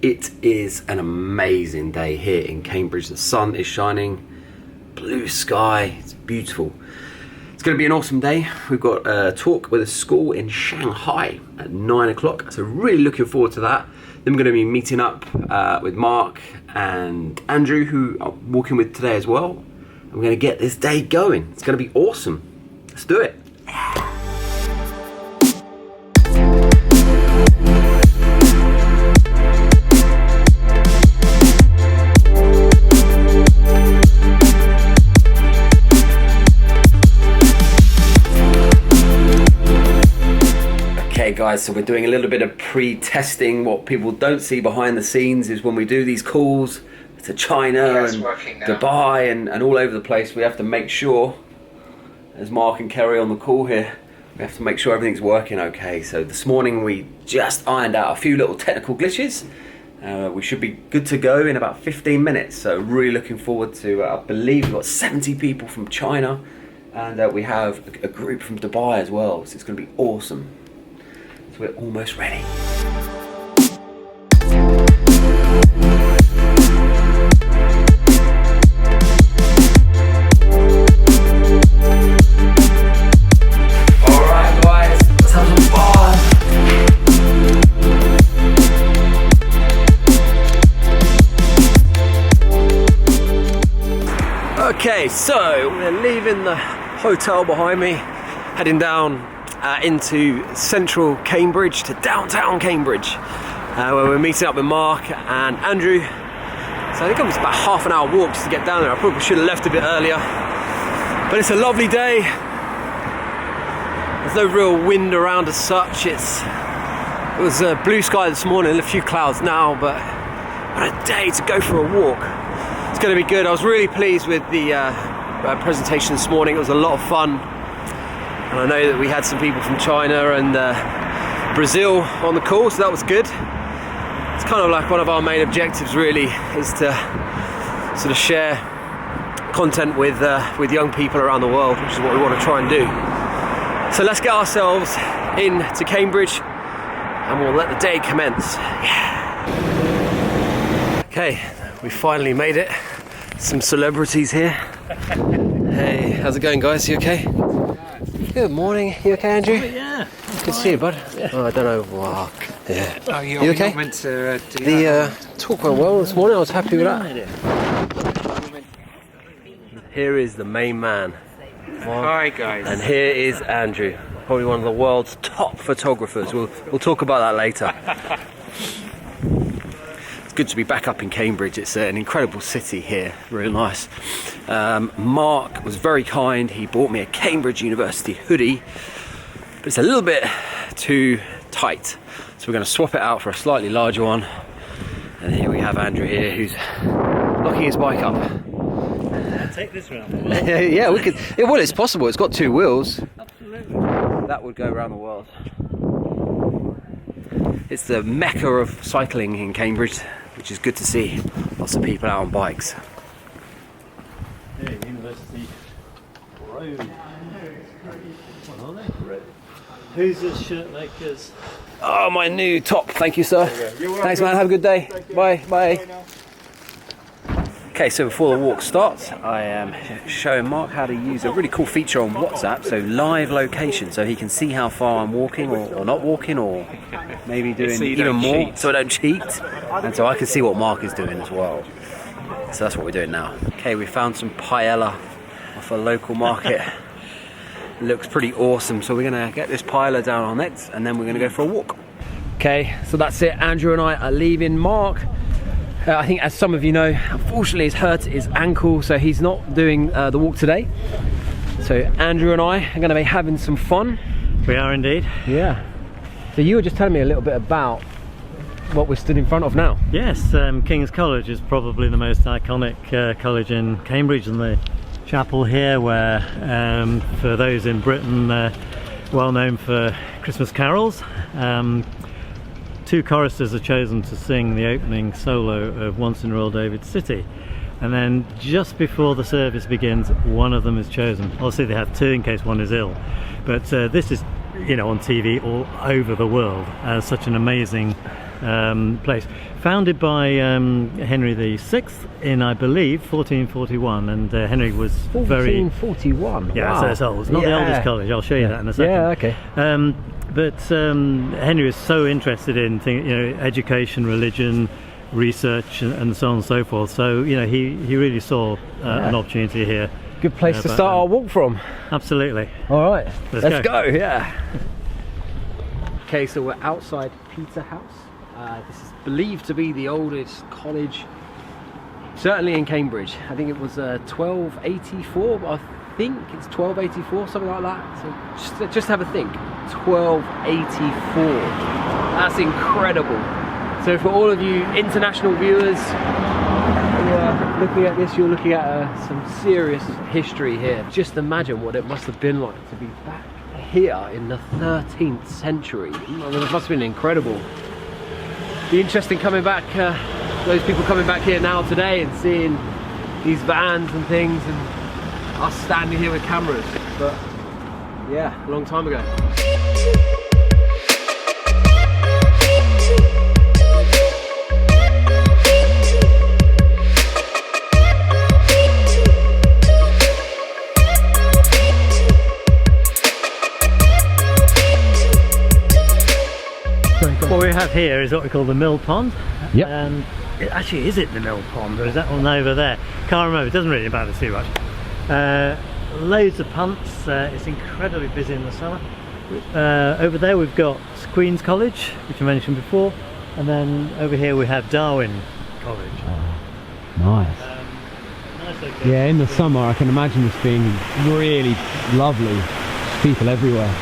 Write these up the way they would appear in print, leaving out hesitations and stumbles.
It is an amazing day here in Cambridge. The sun is shining, blue sky, it's beautiful. It's going to be an awesome day. We've got a talk with a school in Shanghai at 9 o'clock, so really looking forward to that. Then we're going to be meeting up with Mark and Andrew, who I'm walking with today as well. And we're going to get this day going. It's going to be awesome. Let's do it. Okay guys, so we're doing a little bit of pre-testing. What people don't see behind the scenes is when we do these calls to China and Dubai and all over the place, we have to make sure, as Mark and Kerry on the call here, we have to make sure everything's working okay. So this morning we just ironed out a few little technical glitches. We should be good to go in about 15 minutes. So really looking forward to, I believe we've got 70 people from China and we have a group from Dubai as well. So it's going to be awesome. So we're almost ready. Alright guys, let's have some fun. Okay, so we're leaving the hotel behind me, heading down into central Cambridge to downtown Cambridge, where we're meeting up with Mark and Andrew. So I think it was about half an hour walk just to get down there. I probably should have left a bit earlier, but it's a lovely day. There's no real wind around as such. It was blue sky this morning, a few clouds now, but what a day to go for a walk. It's going to be good. I was really pleased with the presentation this morning. It was a lot of fun. And I know that we had some people from China and Brazil on the call, so that was good. It's kind of like one of our main objectives really, is to sort of share content with young people around the world, which is what we want to try and do. So let's get ourselves into Cambridge and we'll let the day commence. Yeah. Okay, we finally made it. Some celebrities here. Hey, how's it going guys? You okay? Good morning. You okay, Andrew? Yeah. Good to see you, bud. Yeah. Oh, I don't know. Wow. Yeah. Oh, you okay? Not meant to do the talk went well this morning. I was happy with that. Here is the main man. Mark. Hi, guys. And here is Andrew, probably one of the world's top photographers. We'll talk about that later. It's good to be back up in Cambridge. It's an incredible city here, really nice. Mark was very kind. He bought me a Cambridge University hoodie, but it's a little bit too tight. So we're going to swap it out for a slightly larger one. And here we have Andrew here, who's locking his bike up. I'll take this round. Yeah, we could. Well, it's possible. It's got 2 wheels. Absolutely. That would go around the world. It's the mecca of cycling in Cambridge, which is good to see. Lots of people out on bikes. Yeah, University Road. What are they? Who's the shirt makers? Oh, my new top. Thank you, sir. Thanks, man. Have a good day. Bye. Bye. Okay, so before the walk starts, I am showing Mark how to use a really cool feature on WhatsApp, so live location, so he can see how far I'm walking or not walking, or maybe doing so even more, cheat. so I don't cheat, and so I can see what Mark is doing as well. So that's what we're doing now. Okay, we found some paella off a local market. It looks pretty awesome, so we're going to get this paella down on it, and then we're going to go for a walk. Okay, so that's it. Andrew and I are leaving. Mark, I think as some of you know, unfortunately he's hurt his ankle, so he's not doing the walk today. So Andrew and I are going to be having some fun. We are indeed. Yeah. So you were just telling me a little bit about what we're stood in front of now. Yes, King's College is probably the most iconic college in Cambridge, and the chapel here where, for those in Britain, well known for Christmas carols. 2 choristers are chosen to sing the opening solo of Once in Royal David City, and then just before the service begins, one of them is chosen. Obviously they have 2 in case one is ill, but this is, you know, on TV all over the world as such an amazing place, founded by Henry VI in, I believe, 1441, and Henry was 1441. Yeah, wow. so it's old. It's not the oldest college. I'll show you that in a second. Yeah, okay. But Henry was so interested in education, religion, research, and so on and so forth. So he really saw an opportunity here. Good place to start our walk from. Absolutely. All right, let's go. Yeah. Okay, so we're outside Peterhouse. This is believed to be the oldest college, certainly in Cambridge. I think it was 1284. But I think it's 1284, something like that. So just have a think. 1284. That's incredible. So for all of you international viewers who are looking at this, you're looking at some serious history here. Just imagine what it must have been like to be back here in the 13th century. I mean, it must have been incredible. Be interesting coming back, those people coming back here now today and seeing these vans and things, and us standing here with cameras. But yeah, a long time ago. What we have here is what we call the mill pond. Yep. And actually, is it the mill pond or is that one over there? Can't remember. It doesn't really matter too much. Loads of punts. It's incredibly busy in the summer. Over there we've got Queen's College, which I mentioned before, and then over here we have Darwin College. Oh, nice. Nice location. Yeah, in the summer I can imagine this being really lovely. People everywhere.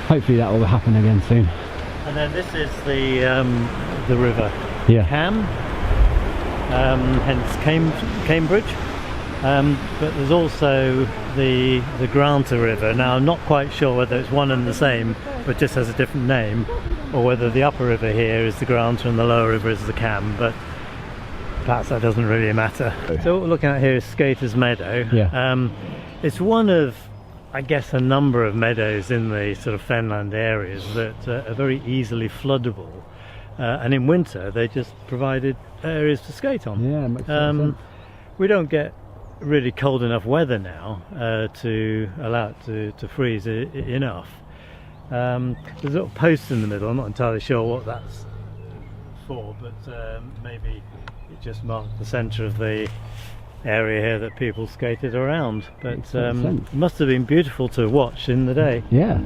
Hopefully that will happen again soon. And then this is the river Cam, hence Cambridge. But there's also the Granter River. Now I'm not quite sure whether it's one and the same, but just has a different name, or whether the upper river here is the Granter and the lower river is the Cam. But perhaps that doesn't really matter. So what we're looking at here is Skaters Meadow. Yeah. It's one of, I guess, a number of meadows in the sort of fenland areas that are very easily floodable, and in winter they just provided areas to skate on. Yeah, makes sense. We don't get really cold enough weather now to allow it to freeze enough. There's a little post in the middle. I'm not entirely sure what that's for, but maybe it just marked the centre of the area here that people skated around. But it must have been beautiful to watch in the day. Yeah.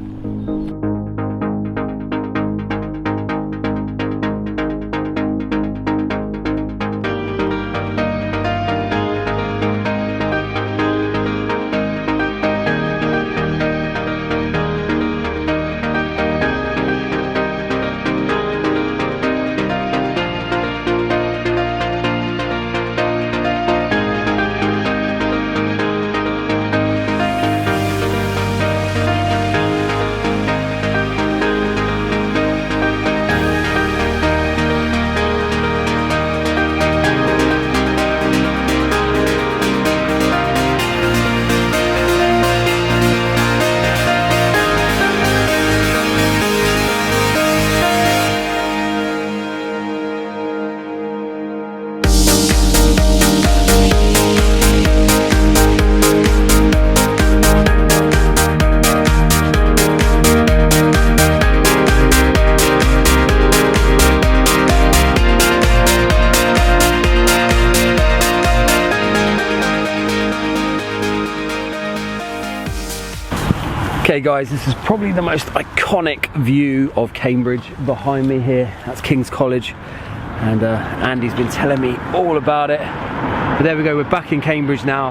Okay guys, this is probably the most iconic view of Cambridge behind me here. That's King's College, and Andy's been telling me all about it. But there we go, we're back in Cambridge now.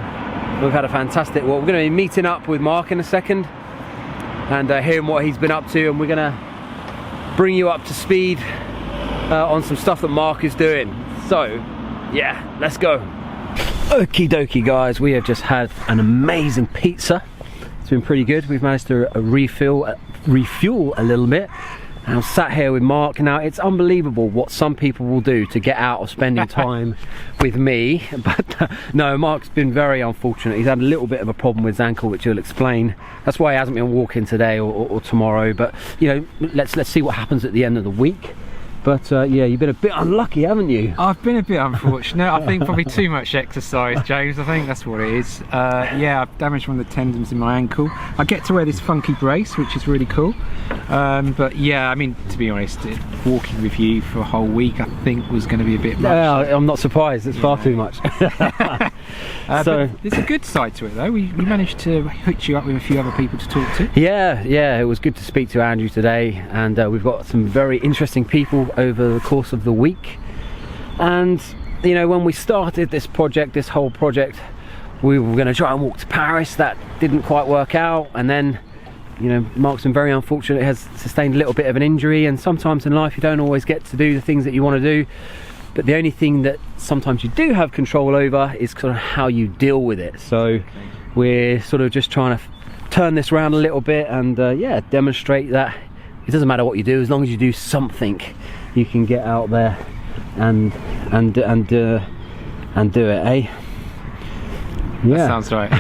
We've had a fantastic walk. We're going to be meeting up with Mark in a second and hearing what he's been up to, and we're going to bring you up to speed on some stuff that Mark is doing. So yeah, let's go. Okie dokie guys, we have just had an amazing pizza. It's been pretty good. We've managed to refuel a little bit. And I'm sat here with Mark. Now, it's unbelievable what some people will do to get out of spending time with me. But no, Mark's been very unfortunate. He's had a little bit of a problem with his ankle, which he'll explain. That's why he hasn't been walking today or tomorrow. But you know, let's see what happens at the end of the week. But yeah, you've been a bit unlucky, haven't you? I've been a bit unfortunate. I think probably too much exercise, James. I think that's what it is. Yeah, I've damaged one of the tendons in my ankle. I get to wear this funky brace, which is really cool. But yeah, I mean, to be honest, walking with you for a whole week, I think was going to be a bit much. Yeah, I'm not surprised. It's far too much. So there's a good side to it, though. We managed to hook you up with a few other people to talk to. Yeah, it was good to speak to Andrew today, and we've got some very interesting people over the course of the week. And you know, when we started this whole project, we were going to try and walk to Paris. That didn't quite work out, and then, you know, Mark's been very unfortunate. He has sustained a little bit of an injury, and sometimes in life you don't always get to do the things that you want to do, but the only thing that sometimes you do have control over is sort of how you deal with it. So we're sort of just trying to turn this around a little bit, and yeah, demonstrate that it doesn't matter what you do, as long as you do something, you can get out there and do it, eh? Yeah, that sounds right.